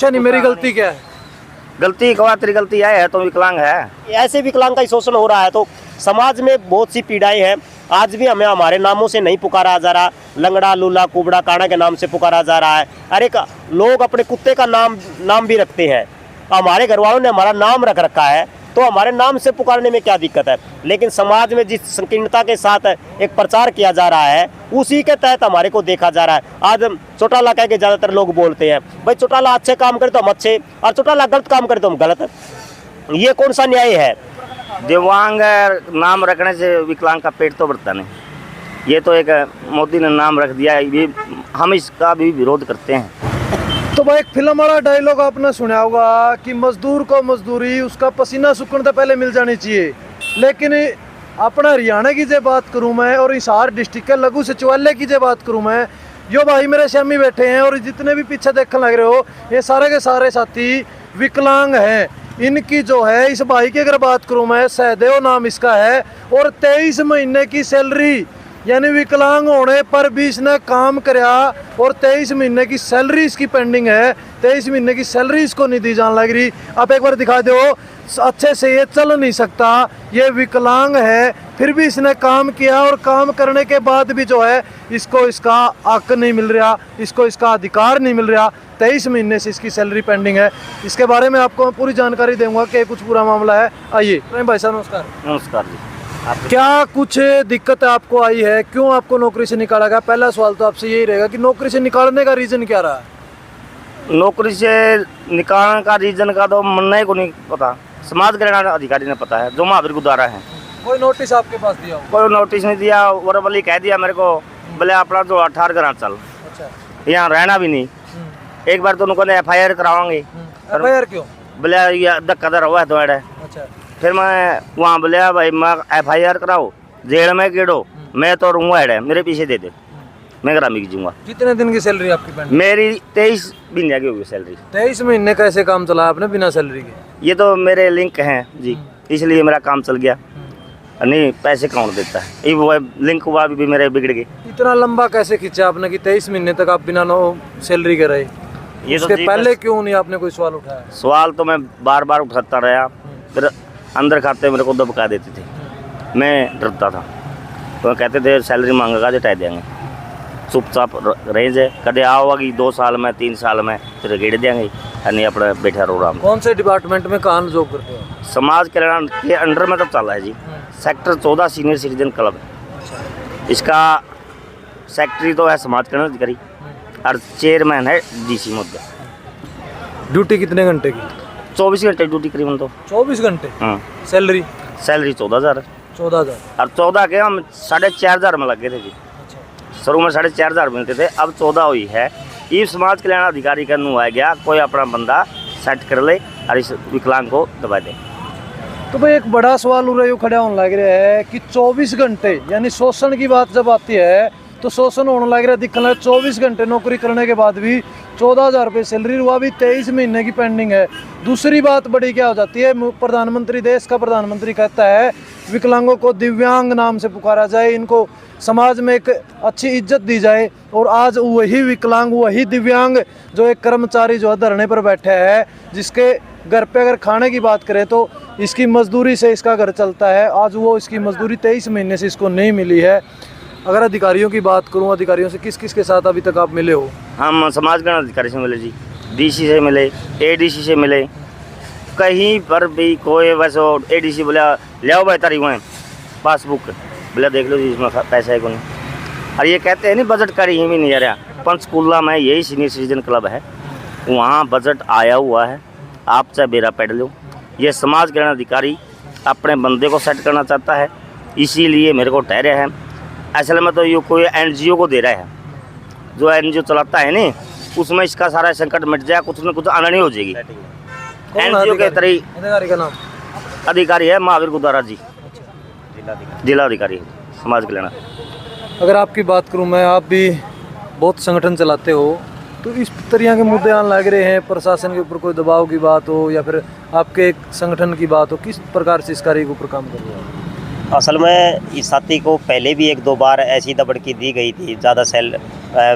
पूछा नहीं मेरी गलती क्या है। गलती कहा तेरी गलती है तो विकलांग है। ऐसे विकलांग का ही शोषण हो रहा है तो समाज में बहुत सी पीड़ाएं हैं। आज भी हमें हमारे नामों से नहीं पुकारा जा रहा, लंगड़ा लूला कुबड़ा काना के नाम से पुकारा जा रहा है। अरे लोग अपने कुत्ते का नाम भी रखते हैं। हमारे घर वालों ने हमारा नाम रख रखा है तो हमारे नाम से पुकारने में क्या दिक्कत है। लेकिन समाज में जिस संकीर्णता के साथ एक प्रचार किया जा रहा है उसी के तहत हमारे को देखा जा रहा है। आज चौटाला कह के ज़्यादातर लोग बोलते हैं भाई चौटाला अच्छे काम करे तो हम अच्छे और चौटाला गलत काम करे तो हम गलत। ये कौन सा न्याय है। दिव्यांग नाम रखने से विकलांग का पेट तो बढ़ता नहीं। ये तो एक मोदी ने नाम रख दिया है, हम इसका भी विरोध करते हैं। तो भाई एक फिल्म वाला डायलॉग आपने सुना होगा कि मजदूर को मजदूरी उसका पसीना सूखने से पहले मिल जानी चाहिए। लेकिन अपना हरियाणा की जो बात करूं मैं और हिसार डिस्ट्रिक्ट के लघु सचिवालय की जो बात करूं मैं, यो भाई मेरे श्यामी बैठे हैं और जितने भी पीछे देखने लग रहे हो ये सारे के सारे साथी विकलांग हैं। इनकी जो है इस भाई की अगर बात करूं मैं, सहदेव नाम इसका है और 23 महीने की सैलरी, यानी विकलांग होने पर भी इसने काम कराया और 23 महीने की सैलरी इसकी पेंडिंग है। 23 महीने की सैलरी इसको नहीं दी जाने लग रही। आप एक बार दिखा दो, अच्छे से ये चल नहीं सकता, ये विकलांग है, फिर भी इसने काम किया और काम करने के बाद भी जो है इसको इसका हक नहीं मिल रहा, इसको इसका अधिकार नहीं मिल रहा। 23 महीने से इसकी सैलरी पेंडिंग है। इसके बारे में आपको मैं पूरी जानकारी दूंगा कि कुछ पूरा मामला है। आइए भाई साहब नमस्कार। नमस्कार जी। क्या कुछ दिक्कत आपको आई है, क्यों आपको नौकरी से निकाला गया? पहला सवाल तो आपसे यही रहेगा कि नौकरी से निकालने का रीजन क्या रहा? नौकरी से निकालने का रीजन का तो मन को नहीं पता, समाज कल्याण अधिकारी ने पता है जो महावीर गुरुद्वारा है। कोई नोटिस आपके पास दिया हो? कोई नोटिस नहीं दिया, वर्बली कह दिया मेरे को बोले अपना जो 18 घर चल। अच्छा। यहाँ रहना भी नहीं। एक बार तो उनको FIR करावांगे। FIR क्यों? बोले ये धक्का हुआ है तो। अच्छा। फिर मैं वहाँ बोले भाई मैं FIR कराओ, जेल में गिड़ो, मैं तो रहूँगा है, मेरे पीछे दे दे, मैं ग्रामी कीजूंगा। कितने दिन की सैलरी आपकी पेंडिंग? मेरी 23 महीने की होगी सैलरी। 23 महीने कैसे काम चला आपने बिना सैलरी के? ये तो मेरे लिंक हैं जी, इसलिए मेरा काम चल गया। नहीं पैसे कौन देता है, ये वो लिंक हुआ भी मेरे बिगड़ गए। इतना लंबा कैसे खींचा आपने कि 23 महीने तक आप बिना सैलरी के रहे? ये उसके तो पहले क्यों नहीं आपने कोई सवाल उठाया? सवाल तो मैं बार बार उठाता रहा, फिर अंदर खाते मेरे को दबका देते थे, मैं डरता था। तो कहते थे सैलरी मांगेगा जो टाइ देंगे, चुपचाप रह जाए, कदे आओगी 2 साल में 3 साल में फिर गिर देंगे, नहीं अपना बैठा रो रहा। कौन से डिपार्टमेंट में कहाँ जॉब करते हो? समाज कल्याण के अंडर में तो चला है जी। सेक्टर 14 सीनियर सिटीजन क्लब है, इसका सेक्रेटरी तो है समाज कल्याण अधिकारी और चेयरमैन है DC मुद्दा। ड्यूटी कितने घंटे की? 24 घंटे ड्यूटी करीबन तो। 24 घंटे? हाँ। सैलरी? सैलरी 14,000। 14,000 और 14 के हम 4,500 में लगे थे जी। शुरू में 4,500 मिलते थे, अब 14 हुई है। ये समाज कल्याण अधिकारी का नु आ गया, कोई अपना बंदा सेट कर ले और इस विकलांग को दबा दे। तो भाई एक बड़ा सवाल हो खड़ा होने लग रहा है कि 24 घंटे यानी शोषण की बात जब आती है तो शोषण होने लग रहा है। दिखने लगा 24 घंटे नौकरी करने के बाद भी 14,000 रुपये सैलरी, हुआ भी 23 महीने की पेंडिंग है। दूसरी बात बड़ी क्या हो जाती है, प्रधानमंत्री, देश का प्रधानमंत्री कहता है विकलांगों को दिव्यांग नाम से पुकारा जाए, इनको समाज में एक अच्छी इज्जत दी जाए। और आज वही विकलांग, वही दिव्यांग जो एक कर्मचारी जो है धरने पर बैठा है, जिसके घर पे अगर खाने की बात करें तो इसकी मजदूरी से इसका घर चलता है, आज वो इसकी मजदूरी 23 महीने से इसको नहीं मिली है। अगर अधिकारियों की बात करूं, अधिकारियों से किस किस के साथ अभी तक आप मिले हो? हम समाज कल्याण अधिकारी से मिले जी, DC से मिले, ADC से मिले, कहीं पर भी कोई वैसे ADC बोला ले आओ भाई तारी हुए पासबुक, बोला देख लो जी इसमें पैसा है कौन। और ये कहते हैं नहीं बजट का ही नहीं आ रहा। पंचकूला में यही सीनियर सिटीजन क्लब है, वहाँ बजट आया हुआ है, आप चाहे बेरा पेड़ लो। ये समाज कल्याण अधिकारी अपने बंदे को सेट करना चाहता है, इसीलिए मेरे को ठहरे हैं। असल में तो ये कोई NGO को दे रहा है, जो NGO चलाता है नहीं, उसमें इसका सारा संकट मिट जाए, कुछ न कुछ आमदनी हो जाएगी। NGO के तरह अधिकारी का नाम अधिकारी है महावीर गुरुद्वारा जी, जिला अधिकारी समाज कल्याण। अगर आपकी बात करूं मैं, आप भी बहुत संगठन चलाते हो, तो इस तरह के मुद्दे आने लग रहे हैं, प्रशासन के ऊपर कोई दबाव की बात हो या फिर आपके एक संगठन की बात हो, किस प्रकार से इस कार्य के ऊपर काम कर रहे हो? असल में इस साथी को पहले भी 1-2 बार ऐसी दबड़की दी गई थी, ज़्यादा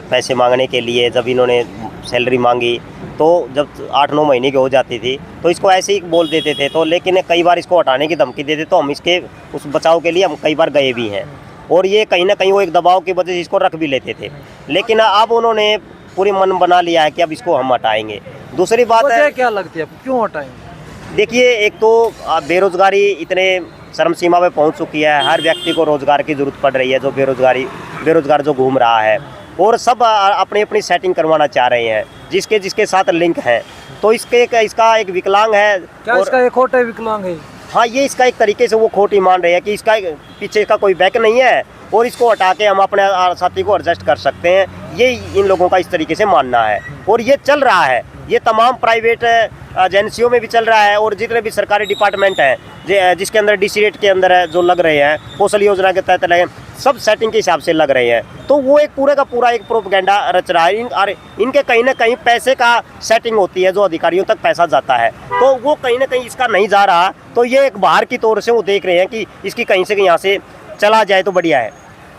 पैसे मांगने के लिए। जब इन्होंने सैलरी मांगी तो जब 8-9 महीने की हो जाती थी तो इसको ऐसे ही बोल देते थे, तो लेकिन कई बार इसको हटाने की धमकी देते तो हम इसके उस बचाव के लिए हम कई बार गए भी हैं, और ये कहीं ना कहीं वो एक दबाव की वजह से इसको रख भी लेते थे। लेकिन अब उन्होंने पूरी मन बना लिया है कि अब इसको हम हटाएंगे। दूसरी बात वजह है, क्या लगती है आपको, क्यों हटाएंगे? देखिए एक तो बेरोजगारी इतने चरम सीमा पे पहुंच चुकी है, हर व्यक्ति को रोजगार की जरूरत पड़ रही है, जो बेरोजगार जो घूम रहा है, और सब अपनी अपनी सेटिंग करवाना चाह रहे हैं जिसके साथ लिंक है। तो इसका एक विकलांग है, क्या इसका एक खोटा विकलांग है? हाँ, ये इसका एक तरीके से वो खोटी मान रहे हैं कि इसका पीछे का कोई बैक नहीं है और इसको हटा के हम अपने साथी को एडजस्ट कर सकते हैं, ये इन लोगों का इस तरीके से मानना है। और ये चल रहा है, ये तमाम प्राइवेट एजेंसियों में भी चल रहा है, और जितने भी सरकारी डिपार्टमेंट हैं जिसके अंदर DC रेट के अंदर जो लग रहे हैं, कौशल योजना के तहत लगे, सब सेटिंग के हिसाब से लग रहे हैं। तो वो एक पूरे का पूरा एक प्रोपेगेंडा रच रहा है, और इनके कहीं ना कहीं पैसे का सेटिंग होती है, जो अधिकारियों तक पैसा जाता है, तो वो कहीं ना कहीं इसका नहीं जा रहा। तो ये एक बाहर की तौर से वो देख रहे हैं कि इसकी कहीं से कहीं यहाँ से चला जाए तो बढ़िया है।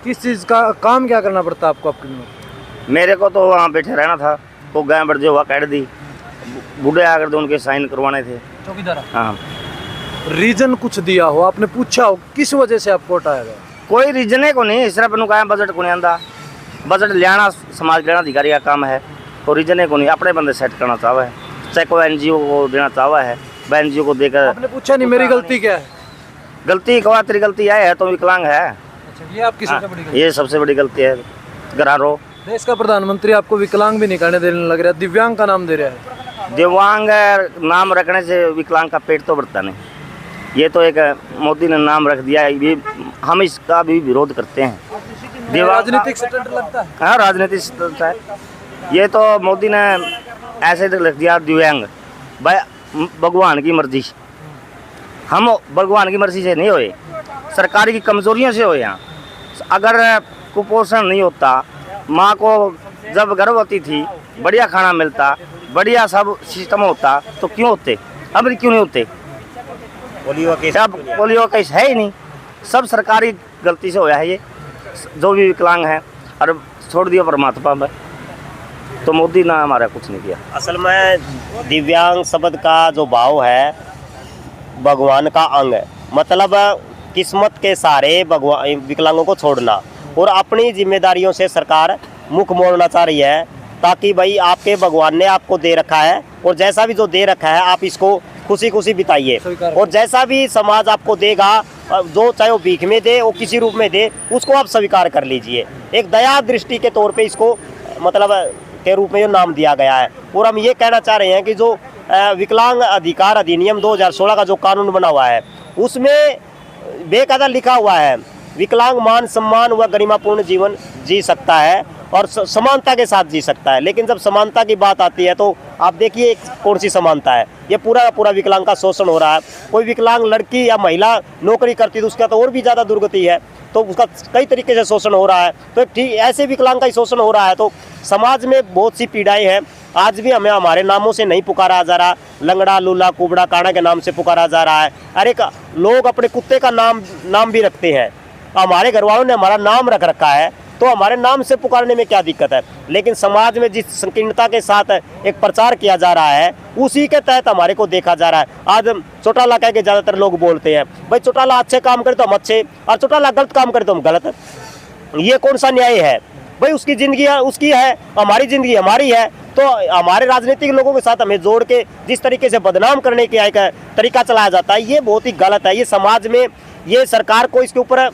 किस चीज़ का काम क्या करना पड़ता है आपको आपके लिए? मेरे को तो वहाँ बैठे रहना था, वो गाय बढ़ जो हुआ काट दी, बूढ़े आकर तो उनके साइन करवाने थे। चौकीदार हाँ, रीजन कुछ दिया हो, आपने पूछा हो किस वजह से आपको हटाया गया? कोई रीजन है को नहीं, सिर्फ उनका बजट को नहीं आंदा, बजट लियाना समाज कल्याण अधिकारी का काम है, कोई रीजन है को नहीं, अपने बंदे सेट करना चाहवा है, चाहे कोई NGO को देना चाहवा है, वह NGO को देकर। आपने पूछा नहीं मेरी गलती क्या है? गलती कहा तेरी गलती है तो विकलांग है, अच्छा, ये आपकी सबसे बड़ी गलती ये सबसे बड़ी गलती है। गरारो देश का प्रधानमंत्री आपको विकलांग भी नहीं कहने देने लग रहा है, दिव्यांग का नाम दे रहा है। दिव्यांग नाम रखने से विकलांग का पेट तो बढ़ता नहीं, ये तो एक मोदी ने नाम रख दिया है, ये हम इसका भी विरोध करते हैं। राजनीतिक स्टंट लगता है। हाँ, राजनीतिक स्टंट है ये तो। मोदी ने ऐसे रख दिया दिव्यांग, भाई भगवान की मर्जी, हम भगवान की मर्जी से नहीं होए, सरकारी की कमजोरियों से होए। यहाँ अगर कुपोषण नहीं होता, माँ को जब गर्भवती थी बढ़िया खाना मिलता, बढ़िया सब सिस्टम होता, तो क्यों होते? अब क्यों नहीं होते? पोलियो केस है ही नहीं, सब सरकारी गलती से होया है ये, जो भी विकलांग है, और छोड़ दिया परमात्मा में, तो मोदी ने हमारा कुछ नहीं किया। असल में दिव्यांग शब्द का जो भाव है, भगवान का अंग है, मतलब किस्मत के सारे भगवान विकलांगों को छोड़ना, और अपनी जिम्मेदारियों से सरकार मुख मोड़ना चाह रही है, ताकि भाई आपके भगवान ने आपको दे रखा है, और जैसा भी जो दे रखा है आप इसको खुशी खुशी बिताइए, और जैसा भी समाज आपको देगा, जो चाहे वो भीख में दे, वो किसी रूप में दे, उसको आप स्वीकार कर लीजिए। एक दया दृष्टि के तौर पे इसको मतलब के रूप में ये नाम दिया गया है। और हम ये कहना चाह रहे हैं कि जो विकलांग अधिकार अधिनियम 2016 का जो कानून बना हुआ है, उसमें बेकायदा लिखा हुआ है विकलांग मान सम्मान व गरिमापूर्ण जीवन जी सकता है और समानता के साथ जी सकता है। लेकिन जब समानता की बात आती है तो आप देखिए कौन सी समानता है, ये पूरा पूरा विकलांग का शोषण हो रहा है। कोई विकलांग लड़की या महिला नौकरी करती है तो उसका तो और भी ज़्यादा दुर्गति है, तो उसका कई तरीके से शोषण हो रहा है। तो ठीक ऐसे विकलांग का ही शोषण हो रहा है। तो समाज में बहुत सी पीड़ाएं हैं, आज भी हमें हमारे नामों से नहीं पुकारा जा रहा, लंगड़ा लूला कुबड़ा काना के नाम से पुकारा जा रहा है। अरे लोग अपने कुत्ते का नाम भी रखते हैं, हमारे घर वालों ने हमारा नाम रख रखा है, तो हमारे नाम से पुकारने में क्या दिक्कत है। लेकिन समाज में जिस संकीर्णता के साथ एक प्रचार किया जा रहा है, उसी के तहत हमारे को देखा जा रहा है। आज चौटाला कह के ज़्यादातर लोग बोलते हैं, भाई चौटाला अच्छे काम करे तो हम अच्छे, और चौटाला गलत काम करे तो हम गलत। ये कौन सा न्याय है भाई? उसकी ज़िंदगी उसकी है, हमारी ज़िंदगी हमारी है। तो हमारे राजनीतिक लोगों के साथ हमें जोड़ के जिस तरीके से बदनाम करने का एक तरीका चलाया जाता है, ये बहुत ही गलत है। ये समाज में, ये सरकार को इसके ऊपर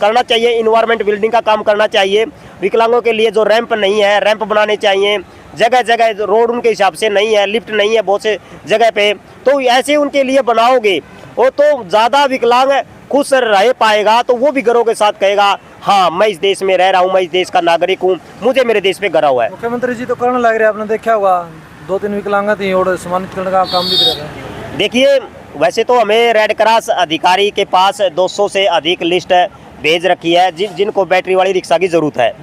करना चाहिए, इन्वायरमेंट बिल्डिंग का काम करना चाहिए। विकलांगों के लिए जो रैंप नहीं है, रैंप बनाने चाहिए। जगह जगह रोड उनके हिसाब से नहीं है, लिफ्ट नहीं है बहुत से जगह पे, तो ऐसे उनके लिए बनाओगे वो तो ज़्यादा विकलांग खुश रह पाएगा, तो वो भी गर्व के साथ कहेगा हाँ मैं इस देश में रह रहा हूँ, मैं इस देश का नागरिक हूँ, मुझे मेरे देश पे गर्व है। मुख्यमंत्री जी तो करने लग रहे हैं, आपने देखा होगा 2-3 विकलांग थी और सम्मानित करने का काम भी कर रहे हैं। देखिए वैसे तो हमें रेड क्रॉस अधिकारी के पास 200 से अधिक लिस्ट भेज रखी है जिनको बैटरी वाली रिक्शा की ज़रूरत है,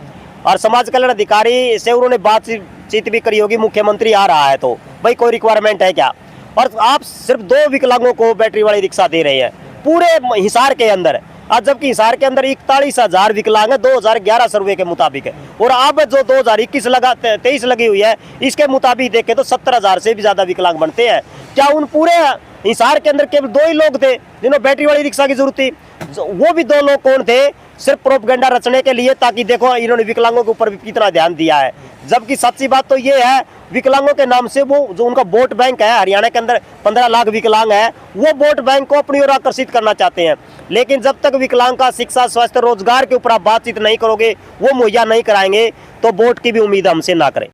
और समाज कल्याण अधिकारी से उन्होंने बातचीत भी करी होगी। मुख्यमंत्री आ रहा है तो भाई कोई रिक्वायरमेंट है क्या? और आप सिर्फ 2 विकलांगों को बैटरी वाली रिक्शा दे रहे हैं पूरे हिसार के अंदर। आज जबकि हिसार के अंदर 41,000 विकलांग है 2011 सर्वे के मुताबिक है, और अब जो 2021 लगा 23 लगी हुई है इसके मुताबिक देखें तो 70,000 से भी ज्यादा विकलांग बनते हैं। क्या उन पूरे हिसार के अंदर केवल 2 ही लोग थे जिन्होंने बैटरी वाली रिक्शा की जरूरत थी? वो भी 2 लोग कौन थे? सिर्फ प्रोपगेंडा रचने के लिए, ताकि देखो इन्होंने विकलांगों के ऊपर भी कितना ध्यान दिया है। जबकि सच्ची बात तो ये है, विकलांगों के नाम से वो जो उनका वोट बैंक है, हरियाणा के अंदर 15 लाख विकलांग है, वो वोट बैंक को अपनी ओर आकर्षित करना चाहते हैं। लेकिन जब तक विकलांग का शिक्षा, स्वास्थ्य, रोजगार के ऊपर आप बातचीत नहीं करोगे, वो मुहैया नहीं कराएंगे, तो वोट की भी उम्मीद हमसे ना करें।